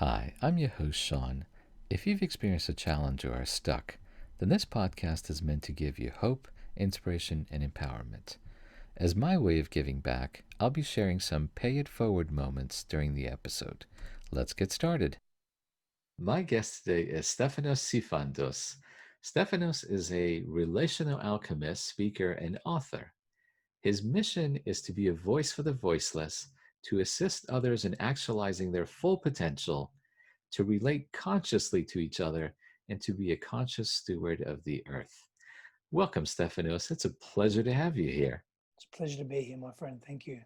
Hi, I'm your host, Sean. If you've experienced a challenge or are stuck, then this podcast is meant to give you hope, inspiration, and empowerment. As my way of giving back, I'll be sharing some pay it forward moments during the episode. Let's get started. My guest today is Stefanos. Stephanos is a relational alchemist, speaker, and author. His mission is to be a voice for the voiceless, to assist others in actualizing their full potential, to relate consciously to each other, and to be a conscious steward of the earth. Welcome, Stephanos. It's a pleasure to have you here. It's a pleasure to be here, my friend. Thank you.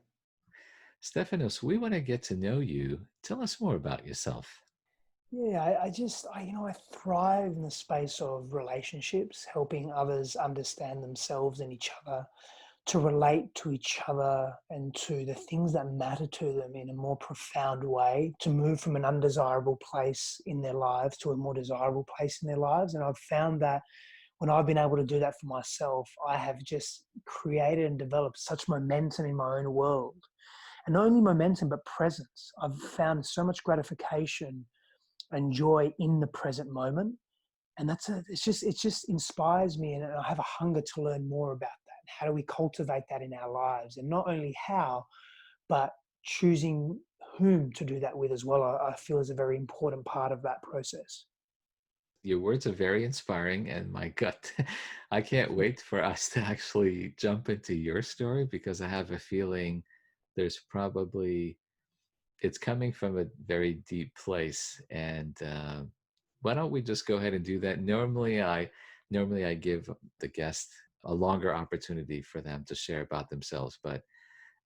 Stephanos, we want to get to know you. Tell us more about yourself. Yeah, I thrive in the space of relationships, helping others understand themselves and each other, to relate to each other and to the things that matter to them in a more profound way, to move from an undesirable place in their lives to a more desirable place in their lives. And I've found that when I've been able to do that for myself, I have just created and developed such momentum in my own world. And not only momentum, but presence. I've found so much gratification and joy in the present moment. And it just inspires me. And I have a hunger to learn more about that. How do we cultivate that in our lives? And not only how, but choosing whom to do that with as well, I feel is a very important part of that process. Your words are very inspiring, and my gut, I can't wait for us to actually jump into your story because I have a feeling there's probably it's coming from a very deep place. And why don't we just go ahead and do that? Normally I give the guest a longer opportunity for them to share about themselves, but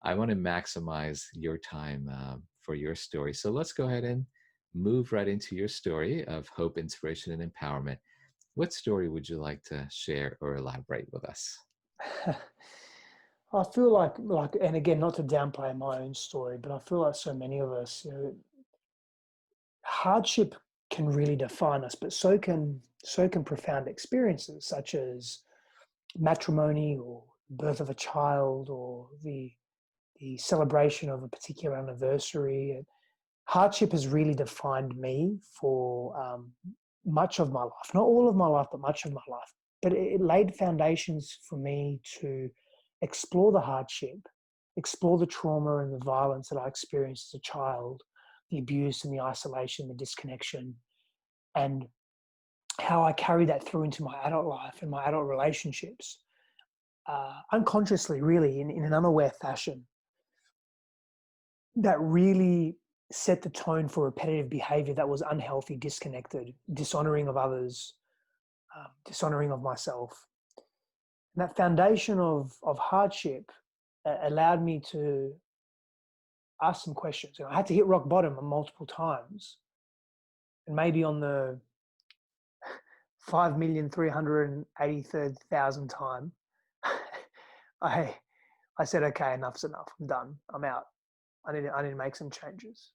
I want to maximize your time for your story. So let's go ahead and move right into your story of hope, inspiration, and empowerment. What story would you like to share or elaborate with us? I feel like, and again, not to downplay my own story, but I feel like so many of us, hardship can really define us, but so can profound experiences such as matrimony or birth of a child or the celebration of a particular anniversary. Hardship has really defined me for much of my life, not all of my life, but much of my life. But it laid foundations for me to explore the hardship, explore the trauma and the violence that I experienced as a child, the abuse and the isolation, the disconnection, and how I carry that through into my adult life and my adult relationships, unconsciously, really, in an unaware fashion, that really set the tone for repetitive behavior that was unhealthy, disconnected, dishonoring of others, dishonoring of myself. And that foundation of hardship allowed me to ask some questions. I had to hit rock bottom multiple times, and maybe on the 5,383,000 time, I I said, okay, enough's enough. I'm done. I'm out. I need to make some changes.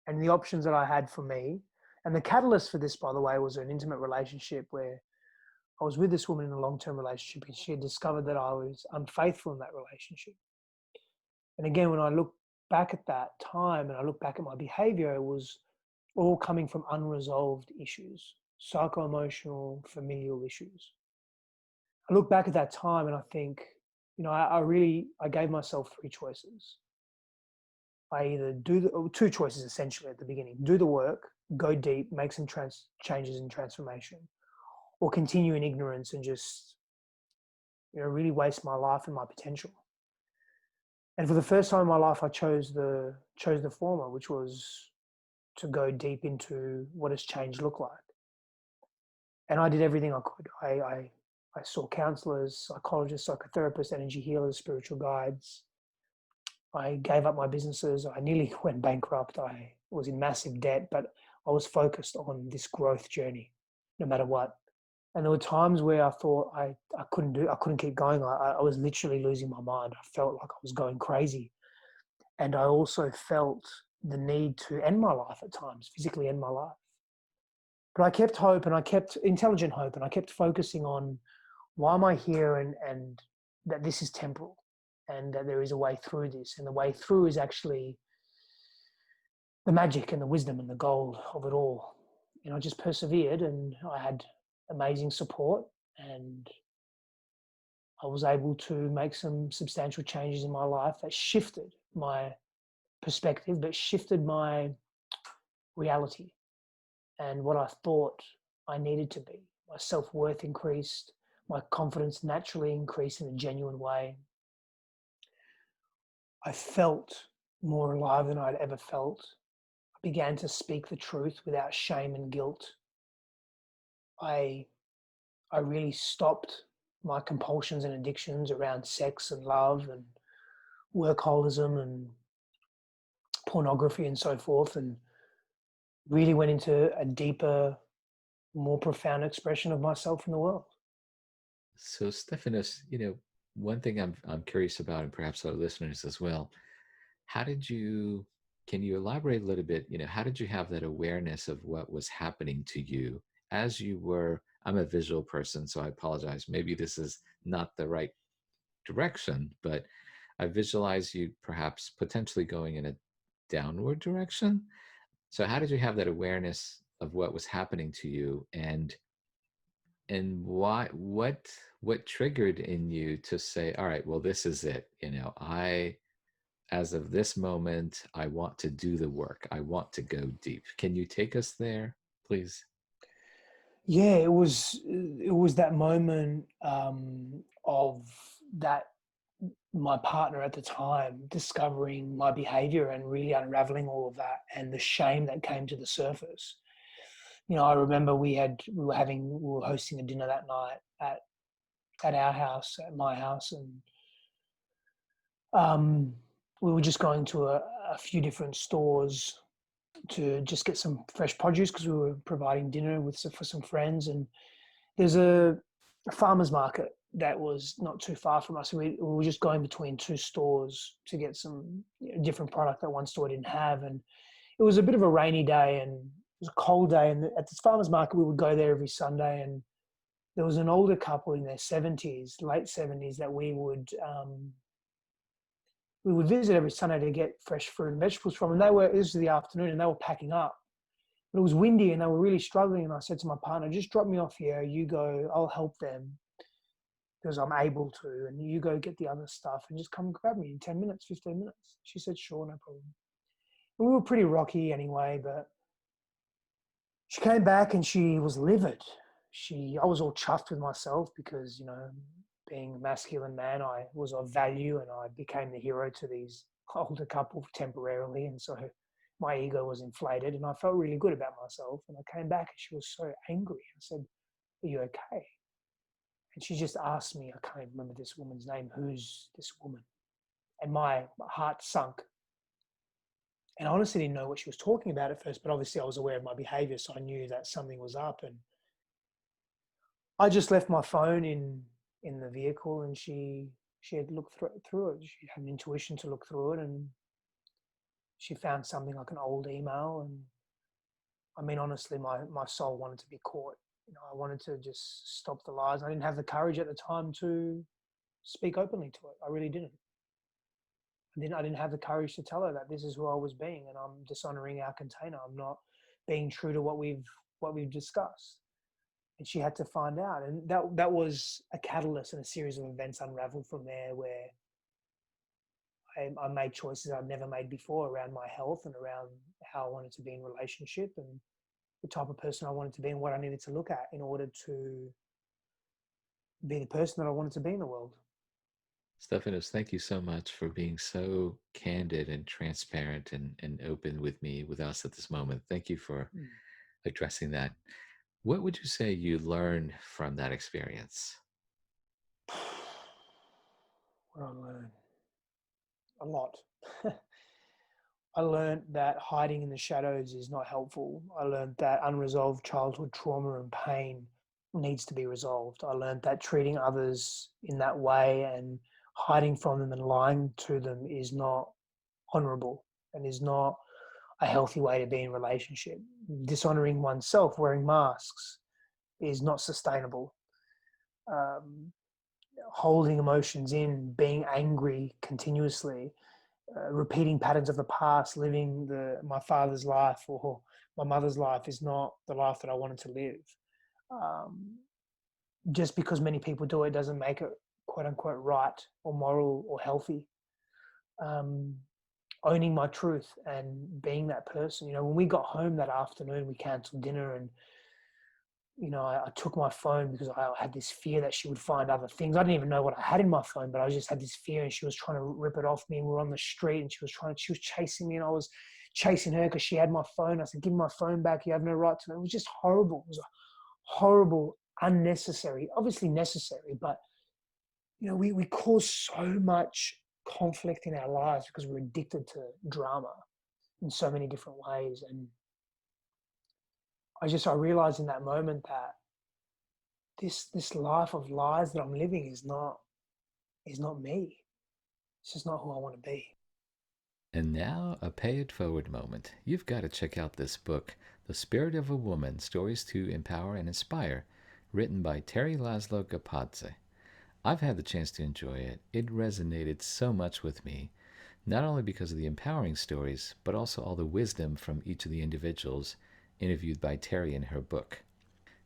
And the options that I had for me, and the catalyst for this, by the way, was an intimate relationship where I was with this woman in a long-term relationship, and she had discovered that I was unfaithful in that relationship. And again, when I look back at that time and I look back at my behavior, it was all coming from unresolved issues, psycho-emotional, familial issues. I look back at that time and I think, I gave myself three choices. I either two choices essentially at the beginning: do the work, go deep, make some changes and transformation, or continue in ignorance and just really waste my life and my potential. And for the first time in my life, I chose the former, which was to go deep into what does change look like. And I did everything I could. I saw counselors, psychologists, psychotherapists, energy healers, spiritual guides. I gave up my businesses. I nearly went bankrupt. I was in massive debt, but I was focused on this growth journey, no matter what. And there were times where I thought I couldn't keep going. I was literally losing my mind. I felt like I was going crazy. And I also felt the need to end my life at times, physically end my life. But I kept hope, and I kept intelligent hope, and I kept focusing on why am I here, and that this is temporal, and that there is a way through this. And the way through is actually the magic and the wisdom and the gold of it all. And I just persevered, and I had amazing support, and I was able to make some substantial changes in my life that shifted my perspective, but shifted my reality and what I thought I needed to be. My self worth increased, my confidence naturally increased in a genuine way. I felt more alive than I'd ever felt. I began to speak the truth without shame and guilt. I I really stopped my compulsions and addictions around sex and love and workaholism and pornography and so forth, and really went into a deeper, more profound expression of myself in the world. So, Stephanos, one thing I'm curious about, and perhaps our listeners as well, how did you, can you elaborate a little bit, how did you have that awareness of what was happening to you as you were, I'm a visual person, so I apologize. Maybe this is not the right direction, but I visualize you perhaps potentially going in a downward direction. So how did you have that awareness of what was happening to you, and why, what triggered in you to say, all right, well, this is it, I, as of this moment, I want to do the work, I want to go deep. Can you take us there, please? Yeah, it was that moment of that my partner at the time discovering my behavior and really unraveling all of that and the shame that came to the surface. I remember we were hosting a dinner that night at our house, at my house, and um, we were just going to a few different stores to just get some fresh produce because we were providing dinner for some friends. And there's a farmer's market that was not too far from us. We were just going between two stores to get some different product that one store didn't have. And it was a bit of a rainy day and it was a cold day. And at this farmer's market, we would go there every Sunday. And there was an older couple in their 70s, late 70s, that we would visit every Sunday to get fresh fruit and vegetables from. And this was the afternoon, and they were packing up. But it was windy and they were really struggling. And I said to my partner, just drop me off here. You go, I'll help them because I'm able to. And you go get the other stuff and just come and grab me in 10 minutes, 15 minutes. She said, sure, no problem. And we were pretty rocky anyway, but she came back and she was livid. I was all chuffed with myself because, being a masculine man, I was of value and I became the hero to these older couple temporarily. And so my ego was inflated and I felt really good about myself. And I came back and she was so angry. I said, are you okay? And she just asked me, I can't even remember this woman's name, who's this woman? And my heart sunk. And I honestly didn't know what she was talking about at first, but obviously I was aware of my behavior, so I knew that something was up. And I just left my phone in the vehicle, and she had looked through it. She had an intuition to look through it, and she found something like an old email. And I mean, honestly, my soul wanted to be caught. I wanted to just stop the lies. I didn't have the courage at the time to speak openly to it. I really didn't. I didn't have the courage to tell her that this is who I was being, and I'm dishonoring our container. I'm not being true to what we've discussed. And she had to find out. And that was a catalyst, and a series of events unraveled from there, where I made choices I'd never made before around my health and around how I wanted to be in relationship and the type of person I wanted to be and what I needed to look at in order to be the person that I wanted to be in the world. Stephanos, thank you so much for being so candid and transparent and open with me, with us at this moment. Thank you for addressing that. What would you say you learned from that experience? What I learned? A lot. I learned that hiding in the shadows is not helpful. I learned that unresolved childhood trauma and pain needs to be resolved. I learned that treating others in that way and hiding from them and lying to them is not honorable and is not a healthy way to be in relationship. Dishonoring oneself, wearing masks, is not sustainable. Um, Holding emotions in, being angry continuously repeating patterns of the past, living my father's life or my mother's life is not the life that I wanted to live. Um, just because many people do it doesn't make it quote unquote right or moral or healthy. Um, owning my truth and being that person. When we got home that afternoon, we cancelled dinner, and I took my phone because I had this fear that she would find other things. I didn't even know what I had in my phone, but I just had this fear, and she was trying to rip it off me. And we were on the street, and she was chasing me, and I was chasing her because she had my phone. I said, "Give me my phone back. You have no right to it." It was just horrible. It was a horrible, unnecessary, obviously necessary, but we cause so much conflict in our lives because we're addicted to drama in so many different ways. And I realized in that moment that this life of lies that I'm living is not me. It's just not who I want to be. And now, a pay it forward moment. You've got to check out this book, The Spirit of a Woman Stories to Empower and Inspire, written by Terry Laszlo Gapadze. I've had the chance to enjoy it. It resonated so much with me, not only because of the empowering stories, but also all the wisdom from each of the individuals interviewed by Terry in her book.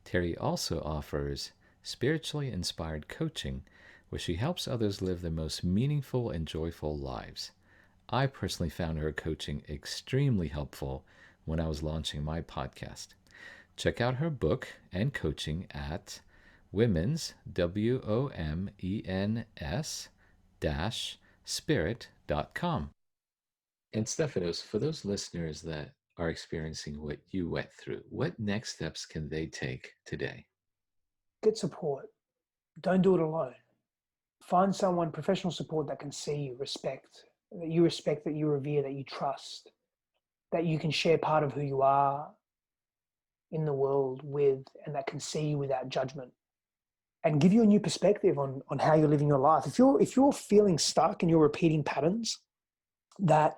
Terry also offers spiritually inspired coaching, where she helps others live their most meaningful and joyful lives. I personally found her coaching extremely helpful when I was launching my podcast. Check out her book and coaching at women's, WOMENS spirit.com. And Stephanos, for those listeners that are experiencing what you went through, what next steps can they take today? Get support. Don't do it alone. Find someone, professional support, that can see you, that you respect, that you revere, that you trust, that you can share part of who you are in the world with, and that can see you without judgment and give you a new perspective on how you're living your life. If you're feeling stuck and you're repeating patterns that,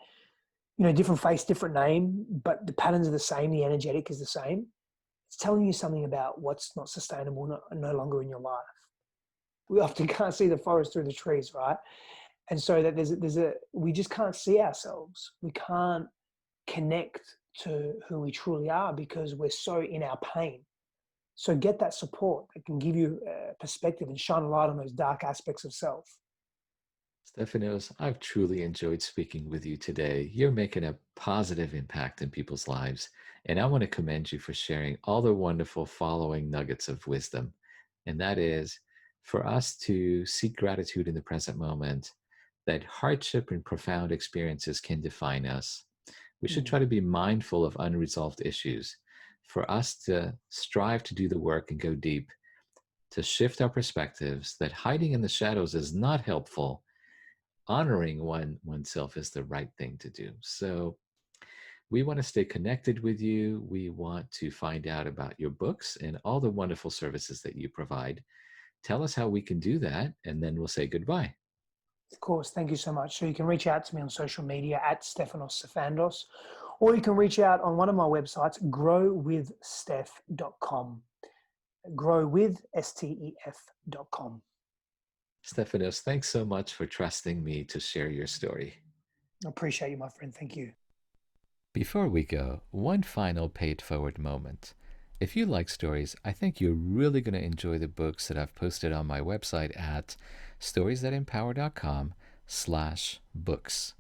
different face, different name, but the patterns are the same, the energetic is the same, it's telling you something about what's not sustainable, no longer in your life. We often can't see the forest through the trees, right? And so that we just can't see ourselves. We can't connect to who we truly are because we're so in our pain. So get that support that can give you perspective and shine a light on those dark aspects of self. Stephanos, I've truly enjoyed speaking with you today. You're making a positive impact in people's lives, and I want to commend you for sharing all the wonderful following nuggets of wisdom. And that is for us to seek gratitude in the present moment, that hardship and profound experiences can define us. We should try to be mindful of unresolved issues, for us to strive to do the work and go deep, to shift our perspectives, that hiding in the shadows is not helpful. Honoring oneself is the right thing to do. So we want to stay connected with you. We want to find out about your books and all the wonderful services that you provide. Tell us how we can do that, and then we'll say goodbye. Of course, thank you so much. So you can reach out to me on social media at Stephanos, or you can reach out on one of my websites, growwithsteph.com. growwithstef.com. Stephanos, thanks so much for trusting me to share your story. I appreciate you, my friend. Thank you. Before we go, one final paid forward moment. If you like stories, I think you're really going to enjoy the books that I've posted on my website at storiesthatempower.com/books.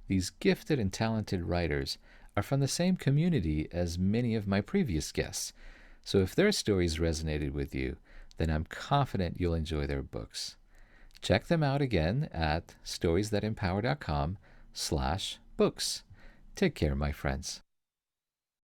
These gifted and talented writers are from the same community as many of my previous guests. So if their stories resonated with you, then I'm confident you'll enjoy their books. Check them out again at storiesthatempower.com/books. Take care, my friends.